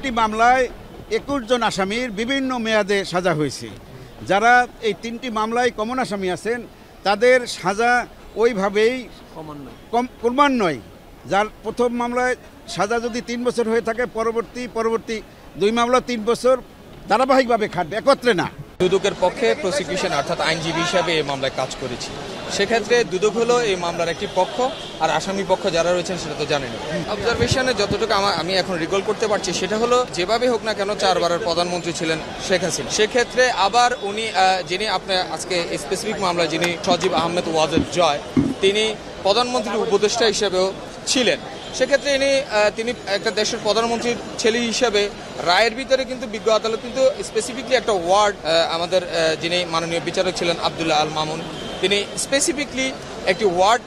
3টি মামলায় 21 জন আসামির বিভিন্ন মেয়াদে সাজা হয়েছে। যারা এই 3টি মামলায় কমন আসামি আছেন তাদের সাজা ওইভাবেই ক্রমান্বয়ে, যার প্রথম মামলায় সাজা যদি 3 বছর হয়ে থাকে পরবর্তী 2 মামলা 3 বছর ধারাবাহিকভাবে খাটবে, একত্রে না। দুদকের পক্ষে প্রসিকিউশন অর্থাৎ আইনজীবী হিসাবে এই মামলায় কাজ করেছি। সেক্ষেত্রে দুদক হলো এই মামলার একটি পক্ষ, আর আসামি পক্ষ যারা রয়েছেন সেটা তো জানেন। অবজারভেশনে যতটুকু আমি এখন রিকল করতে পারছি সেটা হলো, যেভাবে হোক না কেন 4 বারের প্রধানমন্ত্রী ছিলেন শেখ হাসিনা। সেক্ষেত্রে আবার উনি যিনি আপনার আজকে স্পেসিফিক মামলায় যিনি সজীব আহমেদ ওয়াজেদ জয়, তিনি প্রধানমন্ত্রীর উপদেষ্টা হিসেবেও ছিলেন। সেক্ষেত্রে তিনি একটা দেশের প্রধানমন্ত্রীর ছেলে হিসেবে রায়ের ভিতরে কিন্তু বিজ্ঞ আদালত কিন্তু স্পেসিফিকলি একটা ওয়ার্ড, আমাদের যিনি মাননীয় বিচারক ছিলেন আব্দুল্লাহ আল মামুন, তিনি স্পেসিফিকলি একটি ওয়ার্ড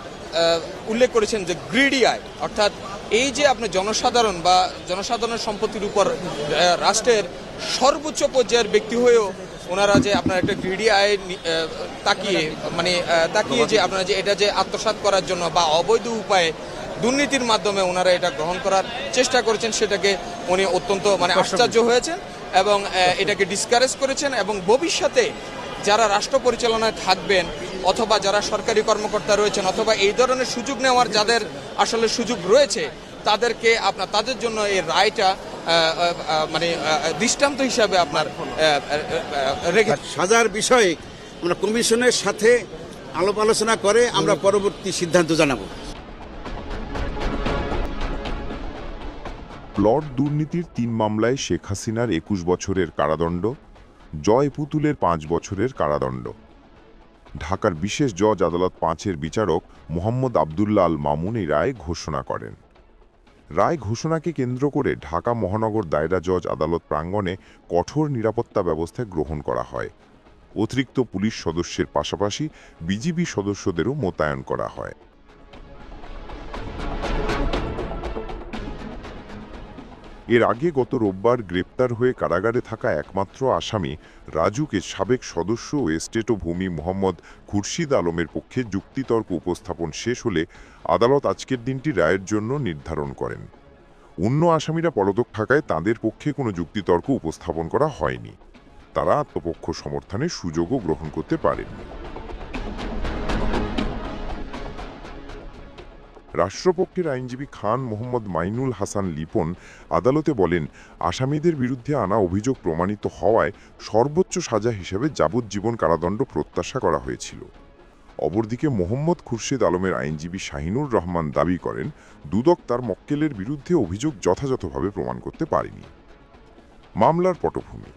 উল্লেখ করেছেন যে গ্রিডি আই, অর্থাৎ এই যে আপনার জনসাধারণ বা জনসাধারণের সম্পত্তির উপর রাষ্ট্রের সর্বোচ্চ পর্যায়ের ব্যক্তি হয়েও ওনারা যে আপনার একটা গ্রিডি আই তাকিয়ে যে আপনারা যে এটা যে আত্মসাৎ করার জন্য বা অবৈধ উপায়ে দুর্নীতির মাধ্যমে ওনারা এটা গ্রহণ করার চেষ্টা করেছেন, সেটাকে উনি অত্যন্ত আশ্চর্য হয়েছেন এবং এটাকে ডিসকারেজ করেছেন। এবং ভবিষ্যতে যারা রাষ্ট্র পরিচালনায় থাকবেন অথবা যারা সরকারি কর্মকর্তা রয়েছেন অথবা এই ধরনের সুযোগ নেওয়ার যাদের আসলে সুযোগ রয়েছে তাদেরকে তাদের জন্য এই রায়টা দৃষ্টান্ত হিসাবে আপনার রেখে সাজার বিষয়ে আমরা কমিশনের সাথে আলাপ আলোচনা করে আমরা পরবর্তী সিদ্ধান্ত জানাবো। প্লট দুর্নীতির 3 মামলায় শেখ হাসিনার 21 বছরের কারাদণ্ড, জয় পুতুলের 5 বছরের কারাদণ্ড। ঢাকার বিশেষ জজ আদালত 5-এর বিচারক মোহাম্মদ আবদুল্লাহ আল মামুন এই রায় ঘোষণা করেন। রায় ঘোষণাকে কেন্দ্র করে ঢাকা মহানগর দায়রা জজ আদালত প্রাঙ্গণে কঠোর নিরাপত্তা ব্যবস্থা গ্রহণ করা হয়। অতিরিক্ত পুলিশ সদস্যের পাশাপাশি বিজিবি সদস্যদেরও মোতায়েন করা হয়। এর আগে গত রোববার গ্রেপ্তার হয়ে কারাগারে থাকা একমাত্র আসামি রাজুকে সাবেক সদস্য ও এস্টেট ও ভূমি মোহাম্মদ খুরশিদ আলমের পক্ষে যুক্তিতর্ক উপস্থাপন শেষ হলে আদালত আজকের দিনটি রায়ের জন্য নির্ধারণ করেন। অন্য আসামিরা পলাতক থাকায় তাঁদের পক্ষে কোনো যুক্তিতর্ক উপস্থাপন করা হয়নি। তারা আত্মপক্ষ সমর্থনের সুযোগও গ্রহণ করতে পারেননি। রাষ্ট্রপক্ষের আইনজীবী খান মোহাম্মদ মাইনুল হাসান লিপন আদালতে বলেন, আসামিদের বিরুদ্ধে আনা অভিযোগ প্রমাণিত হওয়ায় সর্বোচ্চ সাজা হিসেবে যাবজ্জীবন কারাদণ্ড প্রত্যাশা করা হয়েছিল। অপরদিকে মোহাম্মদ খুরশিদ আলমের আইনজীবী শাহিনুর রহমান দাবি করেন, দুদক তার মক্কেলের বিরুদ্ধে অভিযোগ যথাযথভাবে প্রমাণ করতে পারেনি। মামলার পটভূমি।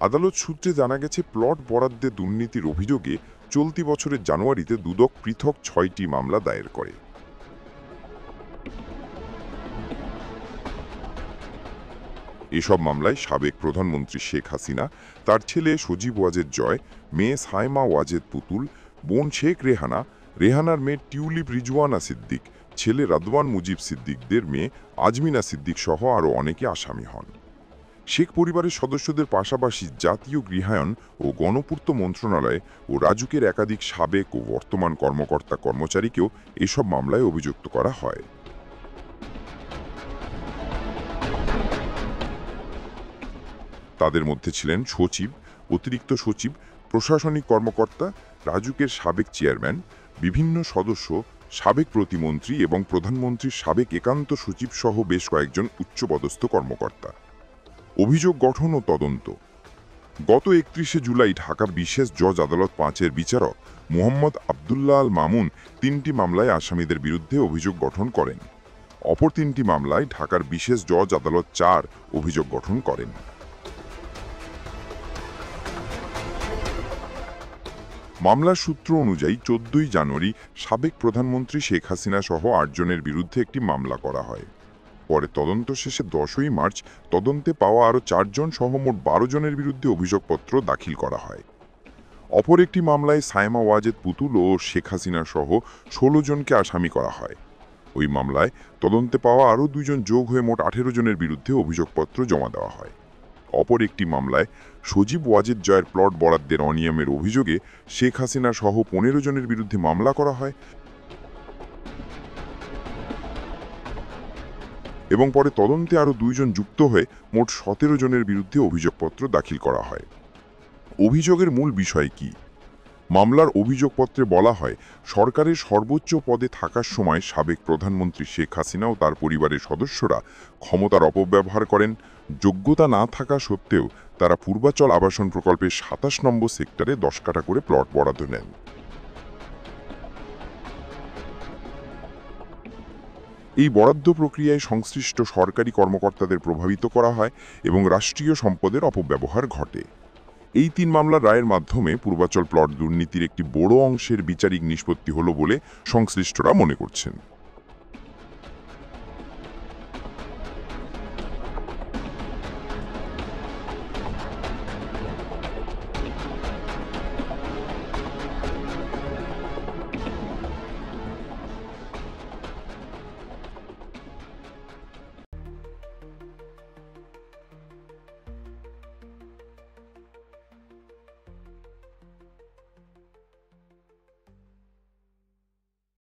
আদালত সূত্রে জানা গেছে, প্লট বরাদ্দে দুর্নীতির অভিযোগে চলতি বছরের জানুয়ারিতে দুদক পৃথক 6টি মামলা দায়ের করে। এসব মামলায় সাবেক প্রধানমন্ত্রী শেখ হাসিনা, তার ছেলে সজীব ওয়াজেদ জয়, মেয়ে সাইমা ওয়াজেদ পুতুল, বোন শেখ রেহানা, রেহানার মেয়ে টিউলিপ রিজওয়ানা সিদ্দিক, ছেলে রাদওয়ান মুজিব সিদ্দিকদের মেয়ে আজমিনা সিদ্দিক সহ আরও অনেকে আসামি হন। শেখ পরিবারের সদস্যদের পাশাপাশি জাতীয় গৃহায়ন ও গণপূর্ত মন্ত্রণালয় ও রাজুকের একাধিক সাবেক ও বর্তমান কর্মকর্তা কর্মচারীকেও এসব মামলায় অভিযুক্ত করা হয়। তাদের মধ্যে ছিলেন সচিব, অতিরিক্ত সচিব, প্রশাসনিক কর্মকর্তা, রাজুকের সাবেক চেয়ারম্যান, বিভিন্ন সদস্য, সাবেক প্রতিমন্ত্রী এবং প্রধানমন্ত্রীর সাবেক একান্ত সচিব সহ বেশ কয়েকজন উচ্চপদস্থ কর্মকর্তা। অভিযোগ গঠন ও তদন্ত। গত 31শে জুলাই ঢাকা বিশেষ জজ আদালত 5-এর বিচারক মোহাম্মদ আবদুল্লাহ আল মামুন 3টি মামলায় আসামিদের বিরুদ্ধে অভিযোগ গঠন করেন। অপর 3টি মামলায় ঢাকার বিশেষ জজ আদালত 4 অভিযোগ গঠন করেন। মামলার সূত্র অনুযায়ী 14ই জানুয়ারি সাবেক প্রধানমন্ত্রী শেখ হাসিনা সহ 8 জনের বিরুদ্ধে একটি মামলা করা হয়। পরে তদন্ত শেষে 10ই মার্চ তদন্তে পাওয়া আরও 4 জন সহ মোট 12 জনের বিরুদ্ধে অভিযোগপত্র দাখিল করা হয়। অপর একটি মামলায় সাইমা ওয়াজেদ পুতুল ও শেখ হাসিনা সহ 16 জনকে আসামি করা হয়। ওই মামলায় তদন্তে পাওয়া আরও 2 জন যোগ হয়ে মোট 18 জনের বিরুদ্ধে অভিযোগপত্র জমা দেওয়া হয়। অপর একটি মামলায় সজীব ওয়াজেদ জয়ের প্লট বরাদ্দের অনিয়মের অভিযোগে শেখ হাসিনা সহ 15 জনের বিরুদ্ধে মামলা করা হয়। এবং পরে তদন্তে আরও 2 জন যুক্ত হয়ে মোট 17 জনের বিরুদ্ধে অভিযোগপত্র দাখিল করা হয়। অভিযোগের মূল বিষয় কি? মামলার অভিযোগপত্রে বলা হয়, সরকারের সর্বোচ্চ পদে থাকার সময় সাবেক প্রধানমন্ত্রী শেখ হাসিনা ও তার পরিবারের সদস্যরা ক্ষমতার অপব্যবহার করেন। যোগ্যতা না থাকা সত্ত্বেও তারা পূর্বাচল আবাসন প্রকল্পের 27 নম্বর সেক্টরে 10 কাঠা করে প্লট বরাদ্দ নেন। এই বরাদ্দ প্রক্রিয়ায় সংশ্লিষ্ট সরকারি কর্মকর্তাদের প্রভাবিত করা হয় এবং রাষ্ট্রীয় সম্পদের অপব্যবহার ঘটে। এই 3 মামলার রায়ের মাধ্যমে পূর্বাচল প্লট দুর্নীতির একটি বড় অংশের বিচারিক নিষ্পত্তি হলো বলে সংশ্লিষ্টরা মনে করছেন।